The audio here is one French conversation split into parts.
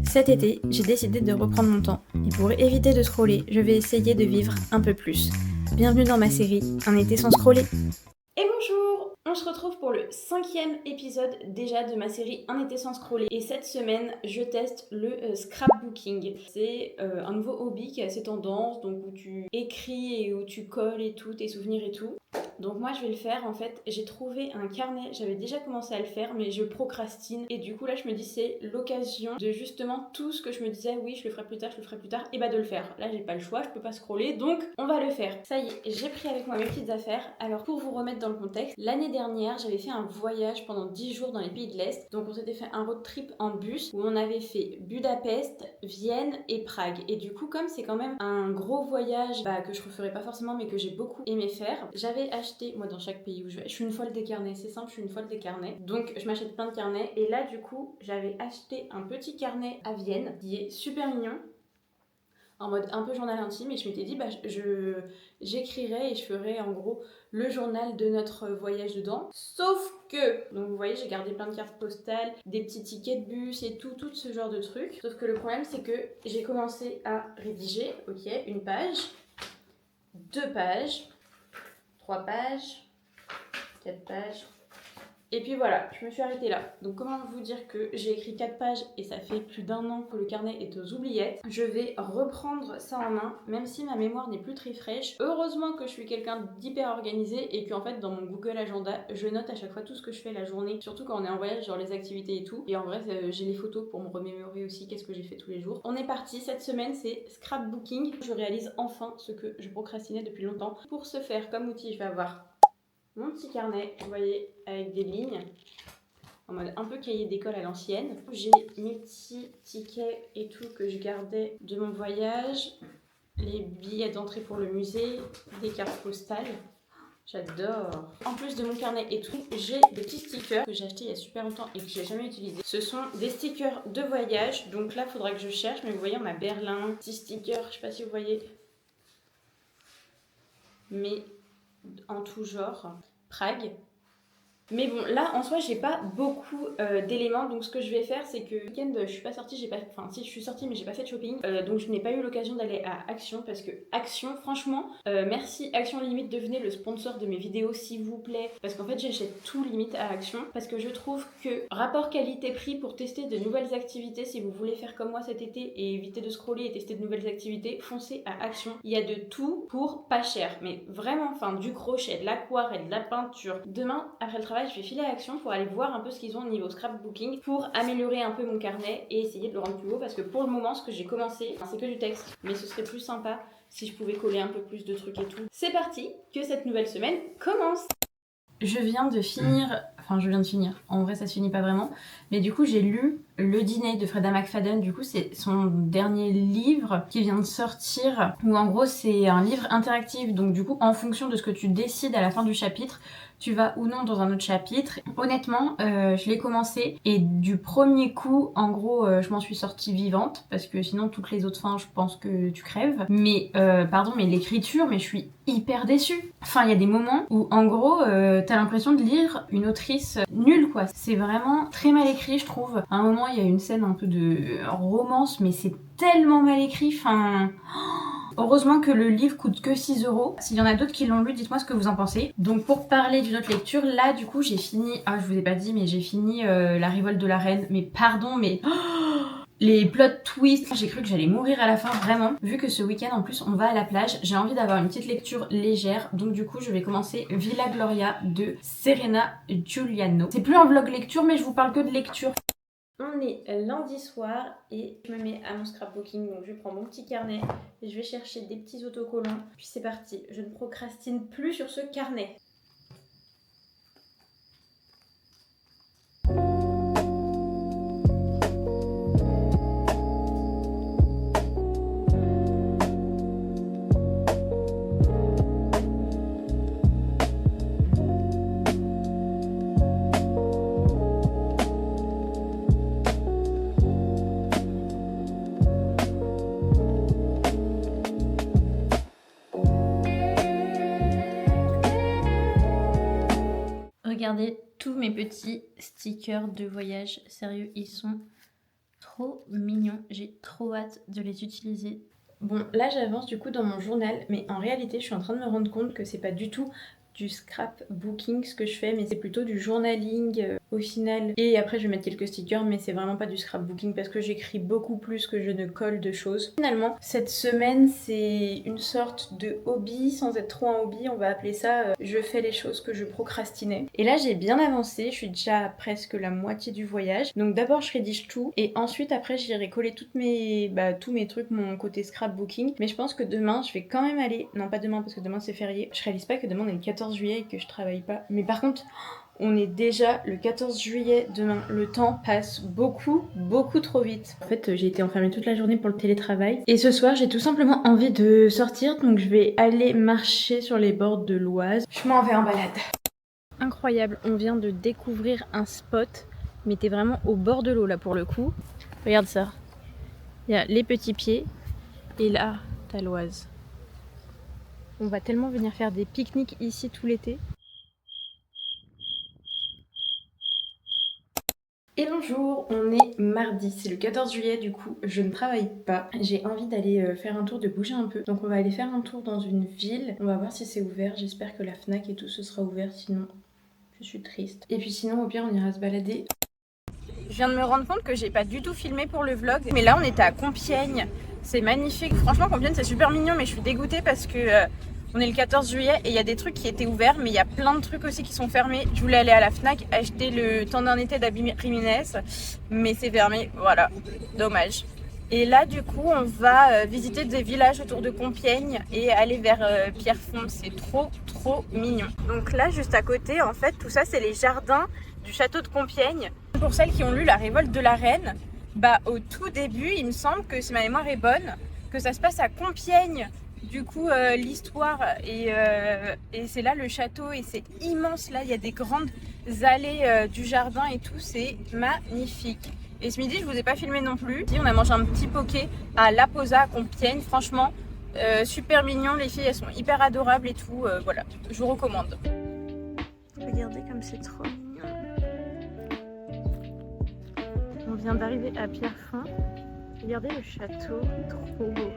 Cet été, j'ai décidé de reprendre mon temps. Et pour éviter de scroller, je vais essayer de vivre un peu plus. Bienvenue dans ma série Un été sans scroller. Et bonjour! On se retrouve pour le 5e épisode déjà de ma série Un été sans scroller. Et cette semaine, je teste le scrapbooking. C'est un nouveau hobby qui a assez tendance, donc où tu écris et où tu colles et tout, tes souvenirs et tout. Donc moi je vais le faire en fait, j'ai trouvé un carnet, j'avais déjà commencé à le faire mais je procrastine et du coup là je me dis c'est l'occasion de justement tout ce que je me disais oui je le ferai plus tard, et bah de le faire. Là j'ai pas le choix, je peux pas scroller donc on va le faire. Ça y est, j'ai pris avec moi mes petites affaires. Alors pour vous remettre dans le contexte, l'année dernière j'avais fait un voyage pendant 10 jours dans les pays de l'Est. Donc on s'était fait un road trip en bus où on avait fait Budapest, Vienne et Prague. Et du coup comme c'est quand même un gros voyage que je referai pas forcément mais que j'ai beaucoup aimé faire, j'avais acheté, moi dans chaque pays où je vais, je suis une folle des carnets, c'est simple, je suis une folle des carnets. Donc je m'achète plein de carnets et là du coup j'avais acheté un petit carnet à Vienne qui est super mignon, en mode un peu journal intime et je m'étais dit j'écrirais et je ferais en gros le journal de notre voyage dedans. Sauf que, donc vous voyez j'ai gardé plein de cartes postales, des petits tickets de bus et tout ce genre de trucs. Sauf que le problème c'est que j'ai commencé à rédiger, ok, une page, 2 pages, 3 pages, 4 pages. Et puis voilà, je me suis arrêtée là. Donc comment vous dire que j'ai écrit 4 pages et ça fait plus d'1 an que le carnet est aux oubliettes. Je vais reprendre ça en main, même si ma mémoire n'est plus très fraîche. Heureusement que je suis quelqu'un d'hyper organisé et qu'en fait dans mon Google Agenda, je note à chaque fois tout ce que je fais la journée. Surtout quand on est en voyage, genre les activités et tout. Et en vrai, j'ai les photos pour me remémorer aussi qu'est-ce que j'ai fait tous les jours. On est parti, cette semaine c'est scrapbooking. Je réalise enfin ce que je procrastinais depuis longtemps. Pour ce faire, comme outil, je vais avoir mon petit carnet, vous voyez, avec des lignes, en mode un peu cahier d'école à l'ancienne. J'ai mes petits tickets et tout que je gardais de mon voyage, les billets d'entrée pour le musée, des cartes postales. J'adore. En plus de mon carnet et tout, j'ai des petits stickers que j'ai achetés il y a super longtemps et que j'ai jamais utilisé. Ce sont des stickers de voyage, donc là, il faudra que je cherche, mais vous voyez, on a Berlin, petits stickers, je sais pas si vous voyez, mais en tout genre. Prague. Mais bon, là en soi, j'ai pas beaucoup d'éléments. Donc, ce que je vais faire, c'est que le week-end, je suis pas sortie. Enfin, si je suis sortie, mais j'ai pas fait de shopping. Donc, je n'ai pas eu l'occasion d'aller à Action. Parce que Action, franchement, merci Action Limite, devenez le sponsor de mes vidéos, s'il vous plaît. Parce qu'en fait, j'achète tout limite à Action. Parce que je trouve que rapport qualité-prix pour tester de nouvelles activités, si vous voulez faire comme moi cet été et éviter de scroller et tester de nouvelles activités, foncez à Action. Il y a de tout pour pas cher. Mais vraiment, enfin, du crochet, de l'aquarelle, de la peinture. Demain, après le travail, je vais filer à Action pour aller voir un peu ce qu'ils ont au niveau scrapbooking pour améliorer un peu mon carnet et essayer de le rendre plus beau parce que pour le moment ce que j'ai commencé c'est que du texte, mais ce serait plus sympa si je pouvais coller un peu plus de trucs et tout. C'est parti, que cette nouvelle semaine commence. Je viens de finir, en vrai ça se finit pas vraiment, mais du coup j'ai lu Le Dîner de Freda McFadden. Du coup c'est son dernier livre qui vient de sortir, où en gros c'est un livre interactif, donc du coup en fonction de ce que tu décides à la fin du chapitre, tu vas ou non dans un autre chapitre. Honnêtement, je l'ai commencé et du premier coup, en gros, je m'en suis sortie vivante parce que sinon toutes les autres fins, je pense que tu crèves. Mais l'écriture, mais je suis hyper déçue. Enfin, il y a des moments où, en gros, t'as l'impression de lire une autrice nulle, quoi. C'est vraiment très mal écrit, je trouve. À un moment, il y a une scène un peu de romance, mais c'est tellement mal écrit. Enfin. Heureusement que le livre coûte que 6 €. S'il y en a d'autres qui l'ont lu, dites-moi ce que vous en pensez. Donc pour parler d'une autre lecture, là du coup j'ai fini, je vous ai pas dit mais j'ai fini La Révolte de la Reine. Mais pardon, mais les plot twists, j'ai cru que j'allais mourir à la fin, vraiment. Vu que ce week-end en plus on va à la plage, j'ai envie d'avoir une petite lecture légère. Donc du coup je vais commencer Villa Gloria de Serena Giuliano. C'est plus un vlog lecture mais je vous parle que de lecture. On est lundi soir et je me mets à mon scrapbooking, donc je prends mon petit carnet et je vais chercher des petits autocollants. Puis c'est parti, je ne procrastine plus sur ce carnet. Regardez tous mes petits stickers de voyage, sérieux, ils sont trop mignon, j'ai trop hâte de les utiliser. Bon, là j'avance du coup dans mon journal, mais en réalité je suis en train de me rendre compte que c'est pas du tout du scrapbooking ce que je fais, mais c'est plutôt du journaling au final. Et après je vais mettre quelques stickers, mais c'est vraiment pas du scrapbooking parce que j'écris beaucoup plus que je ne colle de choses. Finalement, cette semaine c'est une sorte de hobby, sans être trop un hobby, on va appeler ça je fais les choses que je procrastinais. Et là j'ai bien avancé, je suis déjà à presque la moitié du voyage. Donc d'abord je rédige tout, et ensuite après j'irai coller tous mes trucs, mon côté scrapbooking. Mais je pense que demain je vais quand même aller, non pas demain parce que demain c'est férié, je réalise pas que demain on est le 14 juillet et que je travaille pas. Mais par contre, on est déjà le 14 juillet demain. Le temps passe beaucoup trop vite. En fait, j'ai été enfermée toute la journée pour le télétravail. Et ce soir, j'ai tout simplement envie de sortir. Donc je vais aller marcher sur les bords de l'Oise. Je m'en vais en balade. Incroyable, on vient de découvrir un spot. Mais t'es vraiment au bord de l'eau là pour le coup. Regarde ça. Il y a les petits pieds. Et là, t'as l'Oise. On va tellement venir faire des pique-niques ici tout l'été. Et bonjour, on est mardi, c'est le 14 juillet du coup, je ne travaille pas. J'ai envie d'aller faire un tour, de bouger un peu. Donc on va aller faire un tour dans une ville, on va voir si c'est ouvert, j'espère que la Fnac et tout ce sera ouvert, sinon je suis triste. Et puis sinon au pire on ira se balader. Je viens de me rendre compte que j'ai pas du tout filmé pour le vlog, mais là on était à Compiègne, c'est magnifique. Franchement Compiègne c'est super mignon, mais je suis dégoûtée parce que on est le 14 juillet et il y a des trucs qui étaient ouverts, mais il y a plein de trucs aussi qui sont fermés. Je voulais aller à la Fnac acheter le temps d'un été d'Habits Riminès, mais c'est fermé, voilà, dommage. Et là du coup on va visiter des villages autour de Compiègne et aller vers Pierrefonds, c'est trop mignon. Donc là juste à côté en fait tout ça c'est les jardins du château de Compiègne. Pour celles qui ont lu La Révolte de la Reine, bah au tout début il me semble que si ma mémoire est bonne, que ça se passe à Compiègne. Du coup l'histoire et c'est là le château et c'est immense, là il y a des grandes allées du jardin et tout, c'est magnifique. Et ce midi je vous ai pas filmé non plus, on a mangé un petit poké à La Posa à Compiègne, franchement super mignon, les filles elles sont hyper adorables et tout, voilà, je vous recommande. Regardez comme c'est trop mignon. On vient d'arriver à Pierrefonds, regardez le château, trop beau.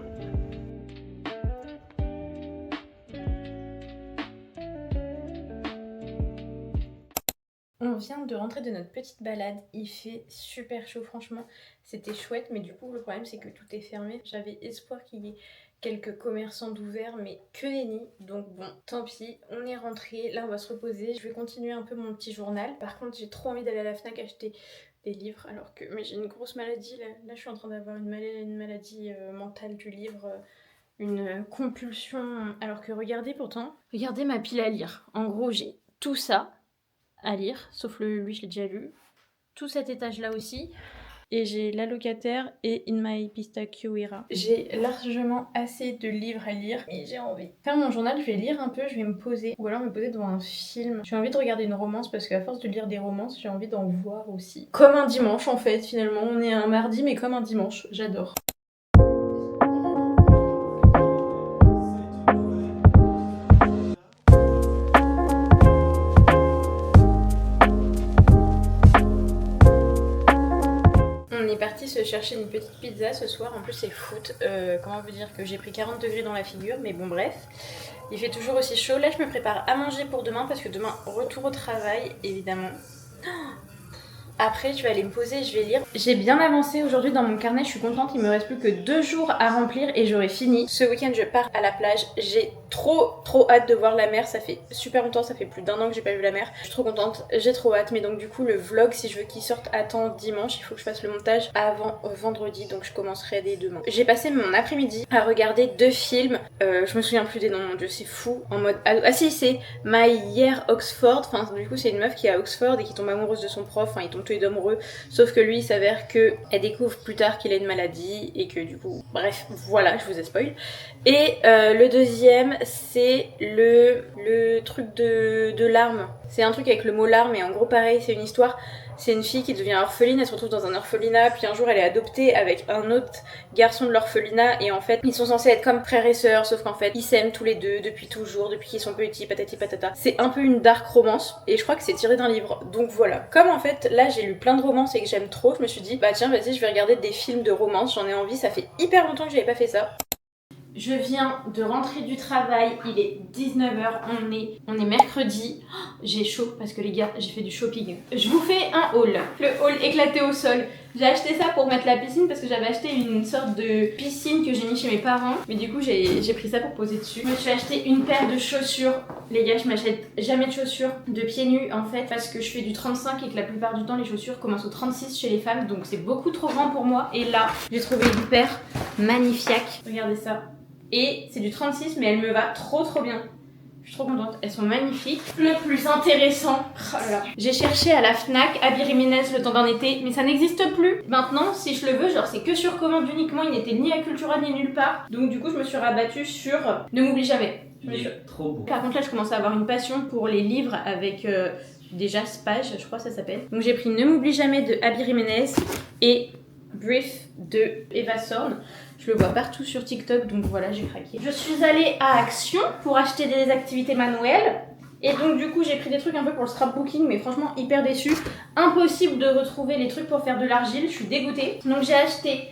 On vient de rentrer de notre petite balade, il fait super chaud franchement, c'était chouette, mais du coup le problème c'est que tout est fermé. J'avais espoir qu'il y ait quelques commerçants d'ouverts, mais que nenni, donc bon, tant pis, on est rentré, là on va se reposer, je vais continuer un peu mon petit journal. Par contre j'ai trop envie d'aller à la Fnac acheter des livres, alors que mais j'ai une grosse maladie, là je suis en train d'avoir une maladie mentale du livre, une compulsion, alors que regardez pourtant, regardez ma pile à lire, en gros j'ai tout ça à lire, sauf lui je l'ai déjà lu, tout cet étage là aussi, et j'ai l'allocataire et In My Pistachio Era. J'ai largement assez de livres à lire et j'ai envie de faire mon journal, je vais lire un peu, je vais me poser, ou alors me poser devant un film. J'ai envie de regarder une romance parce qu'à force de lire des romances, j'ai envie d'en voir aussi. Comme un dimanche en fait, finalement, on est un mardi mais comme un dimanche, j'adore. On est parti se chercher une petite pizza ce soir, en plus c'est foot, comment vous dire que j'ai pris 40 degrés dans la figure, mais bon bref. Il fait toujours aussi chaud, là je me prépare à manger pour demain parce que demain retour au travail évidemment. Après je vais aller me poser et je vais lire. J'ai bien avancé aujourd'hui dans mon carnet, je suis contente, il me reste plus que 2 jours à remplir et j'aurai fini. Ce week-end je pars à la plage, j'ai trop hâte de voir la mer, ça fait super longtemps, ça fait plus d'1 an que j'ai pas vu la mer. Je suis trop contente, j'ai trop hâte, mais donc du coup le vlog si je veux qu'il sorte à temps dimanche, il faut que je fasse le montage avant vendredi, donc je commencerai dès demain. J'ai passé mon après-midi à regarder 2 films, je me souviens plus des noms, mon dieu c'est fou, en mode... Ah si c'est My Year Oxford, enfin du coup c'est une meuf qui est à Oxford et qui tombe amoureuse de son prof, enfin ils tombent tous les deux amoureux, sauf que lui il s'avère que elle découvre plus tard qu'il a une maladie et que du coup, bref, voilà, je vous ai spoil. Et le deuxième c'est le truc de larmes, C'est un truc avec le mot larme et en gros pareil, c'est une histoire. C'est une fille qui devient orpheline, elle se retrouve dans un orphelinat, puis un jour elle est adoptée avec un autre garçon de l'orphelinat et en fait ils sont censés être comme frères et sœurs, sauf qu'en fait ils s'aiment tous les deux depuis toujours, depuis qu'ils sont petits, patati patata. C'est un peu une dark romance et je crois que c'est tiré d'un livre, donc voilà. Comme en fait là j'ai lu plein de romances et que j'aime trop, je me suis dit bah tiens vas-y je vais regarder des films de romance, j'en ai envie, ça fait hyper longtemps que j'avais pas fait ça. Je viens de rentrer du travail, il est 19h, on est mercredi. Oh, j'ai chaud parce que les gars, j'ai fait du shopping. Je vous fais un haul. Le haul éclaté au sol. J'ai acheté ça pour mettre la piscine parce que j'avais acheté une sorte de piscine que j'ai mis chez mes parents. Mais du coup, j'ai pris ça pour poser dessus. Je me suis acheté une paire de chaussures. Les gars, je m'achète jamais de chaussures de pieds nus en fait parce que je fais du 35 et que la plupart du temps les chaussures commencent au 36 chez les femmes. Donc c'est beaucoup trop grand pour moi. Et là, j'ai trouvé une paire magnifique. Regardez ça. Et c'est du 36 mais elle me va trop bien. Je suis trop contente, elles sont magnifiques. Le plus intéressant, oh là là. J'ai cherché à la Fnac Habits Riménez le temps d'un été, mais ça n'existe plus. Maintenant, si je le veux, genre c'est que sur commande uniquement, il n'était ni à Cultura ni nulle part. Donc du coup, je me suis rabattue sur Ne m'oublie jamais. Trop beau. Par contre là, je commence à avoir une passion pour les livres avec des Jaspage, je crois que ça s'appelle. Donc j'ai pris Ne m'oublie jamais de Habits Riménez et Brief de Eva Sorn. Je le vois partout sur TikTok, donc voilà, j'ai craqué. Je suis allée à Action pour acheter des activités manuelles. Et donc du coup, j'ai pris des trucs un peu pour le scrapbooking, mais franchement hyper déçue. Impossible de retrouver les trucs pour faire de l'argile, je suis dégoûtée. Donc j'ai acheté,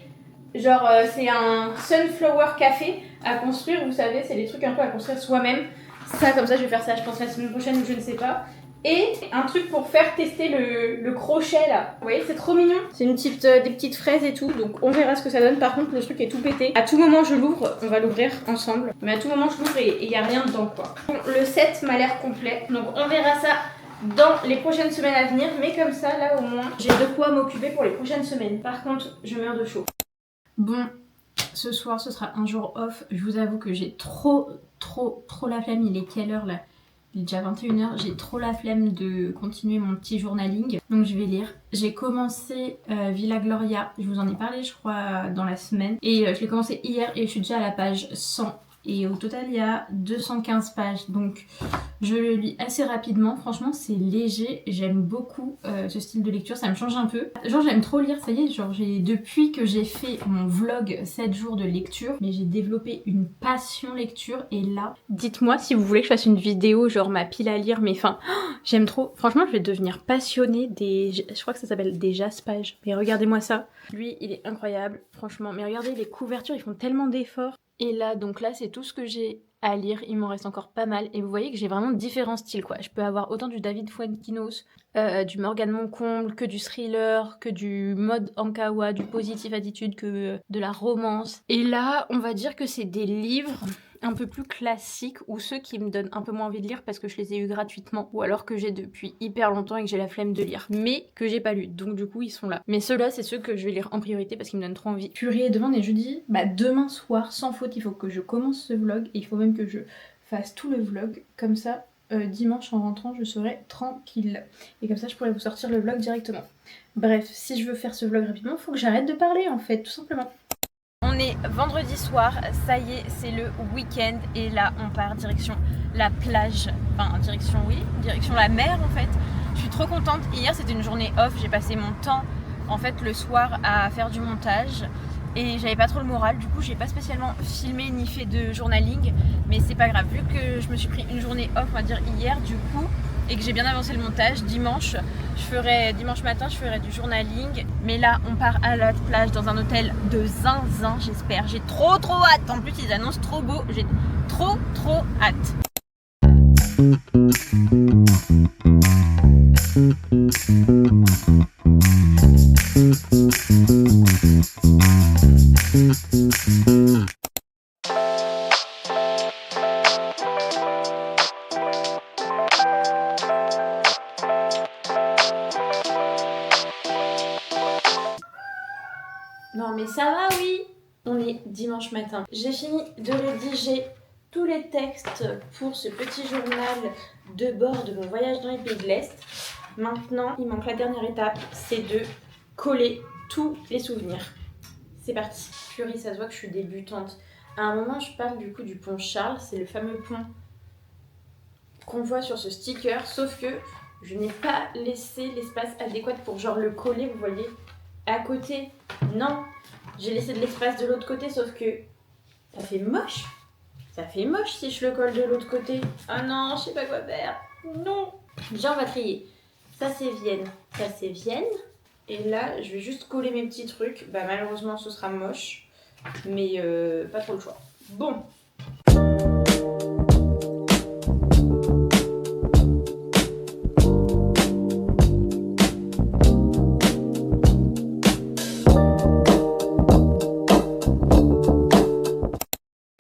genre c'est un Sunflower Café à construire, vous savez, c'est des trucs un peu à construire soi-même. Ça, comme ça, je vais faire ça, je pense la semaine prochaine ou je ne sais pas. Et un truc pour faire tester le crochet là. Vous voyez, c'est trop mignon. C'est une petite, des petites fraises et tout, donc on verra ce que ça donne. Par contre, le truc est tout pété. À tout moment, je l'ouvre, on va l'ouvrir ensemble. Mais à tout moment, je l'ouvre et il n'y a rien dedans quoi. Bon, le set m'a l'air complet, donc on verra ça dans les prochaines semaines à venir. Mais comme ça, là au moins, j'ai de quoi m'occuper pour les prochaines semaines. Par contre, je meurs de chaud. Bon, ce soir, ce sera un jour off. Je vous avoue que j'ai trop la flemme. Il est quelle heure là ? Il est déjà 21h, j'ai trop la flemme de continuer mon petit journaling, donc je vais lire. J'ai commencé Villa Gloria, je vous en ai parlé je crois dans la semaine, et je l'ai commencé hier et je suis déjà à la page 100. Et au total il y a 215 pages, donc je le lis assez rapidement. Franchement c'est léger, j'aime beaucoup ce style de lecture, ça me change un peu. Genre j'aime trop lire, ça y est, genre depuis que j'ai fait mon vlog 7 jours de lecture, mais j'ai développé une passion lecture. Et là, dites-moi si vous voulez que je fasse une vidéo genre ma pile à lire, mais enfin j'aime trop. Franchement je vais devenir passionnée des, je crois que ça s'appelle des Jaspage, mais regardez-moi ça. Lui il est incroyable franchement, mais regardez les couvertures, ils font tellement d'efforts. Et là, donc là, c'est tout ce que j'ai à lire. Il m'en reste encore pas mal. Et vous voyez que j'ai vraiment différents styles, quoi. Je peux avoir autant du David Fuenquinos, du Morgane Moncomble, que du thriller, que du mode Ankawa, du positive attitude, que de la romance. Et là, on va dire que c'est des livres un peu plus classiques ou ceux qui me donnent un peu moins envie de lire parce que je les ai eus gratuitement ou alors que j'ai depuis hyper longtemps et que j'ai la flemme de lire mais que j'ai pas lu, donc du coup ils sont là. Mais ceux-là c'est ceux que je vais lire en priorité parce qu'ils me donnent trop envie. Purée, demain on est jeudi, bah demain soir sans faute il faut que je commence ce vlog et il faut même que je fasse tout le vlog comme ça. Dimanche en rentrant je serai tranquille et comme ça je pourrai vous sortir le vlog directement. Bref, si je veux faire ce vlog rapidement faut que j'arrête de parler en fait, tout simplement. On est vendredi soir, ça y est, c'est le week-end et là on part direction la plage, enfin direction la mer en fait. Je suis trop contente, hier c'était une journée off, j'ai passé mon temps en fait le soir à faire du montage et j'avais pas trop le moral, du coup j'ai pas spécialement filmé ni fait de journaling, mais c'est pas grave, vu que je me suis pris une journée off on va dire hier du coup et que j'ai bien avancé le montage, dimanche matin je ferai du journaling, mais là on part à la plage dans un hôtel de zinzin j'espère, j'ai trop hâte, en plus ils annoncent trop beau, j'ai trop hâte. Non mais ça va oui. On est dimanche matin. J'ai fini de rédiger tous les textes pour ce petit journal de bord de mon voyage dans les pays de l'Est. Maintenant, il manque la dernière étape, c'est de coller tous les souvenirs. C'est parti. Purée, ça se voit que je suis débutante. À un moment, je parle du coup du pont Charles, c'est le fameux pont qu'on voit sur ce sticker, sauf que je n'ai pas laissé l'espace adéquat pour genre le coller, vous voyez, à côté. Non, j'ai laissé de l'espace de l'autre côté, sauf que ça fait moche. Ça fait moche si je le colle de l'autre côté. Ah non, je sais pas quoi faire. Non. Déjà, on va trier. Ça, c'est Vienne. Ça, c'est Vienne. Et là, je vais juste coller mes petits trucs. Bah, malheureusement, ce sera moche. Mais pas trop le choix. Bon.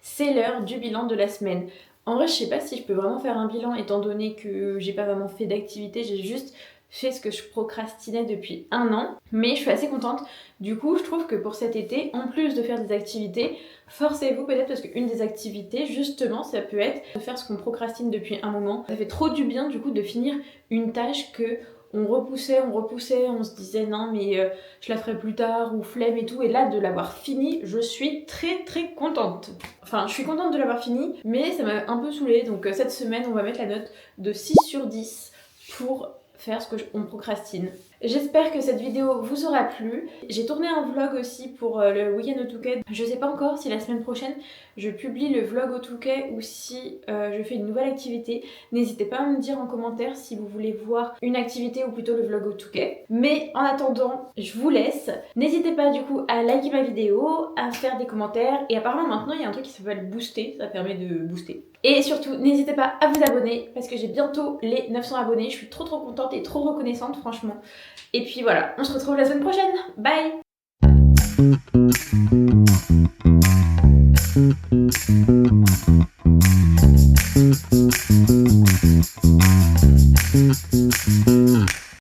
C'est l'heure du bilan de la semaine. En vrai, je sais pas si je peux vraiment faire un bilan étant donné que j'ai pas vraiment fait d'activité, j'ai juste fait ce que je procrastinais depuis 1 an. Mais je suis assez contente. Du coup, je trouve que pour cet été, en plus de faire des activités, forcez-vous peut-être parce qu'une des activités, justement, ça peut être de faire ce qu'on procrastine depuis un moment. Ça fait trop du bien, du coup, de finir une tâche que on repoussait, on se disait non mais je la ferai plus tard ou flemme et tout, et là de l'avoir fini, je suis très très contente. Enfin, je suis contente de l'avoir fini, mais ça m'a un peu saoulée, donc cette semaine on va mettre la note de 6 sur 10 pour faire ce qu'on procrastine. J'espère que cette vidéo vous aura plu. J'ai tourné un vlog aussi pour le week-end au Touquet. Je sais pas encore si la semaine prochaine je publie le vlog au Touquet ou si je fais une nouvelle activité. N'hésitez pas à me dire en commentaire si vous voulez voir une activité ou plutôt le vlog au Touquet. Mais en attendant, je vous laisse. N'hésitez pas du coup à liker ma vidéo, à faire des commentaires, et apparemment maintenant il y a un truc qui s'appelle booster, ça permet de booster. Et surtout, n'hésitez pas à vous abonner parce que j'ai bientôt les 900 abonnés. Je suis trop contente et trop reconnaissante franchement. Et puis voilà, on se retrouve la semaine prochaine. Bye!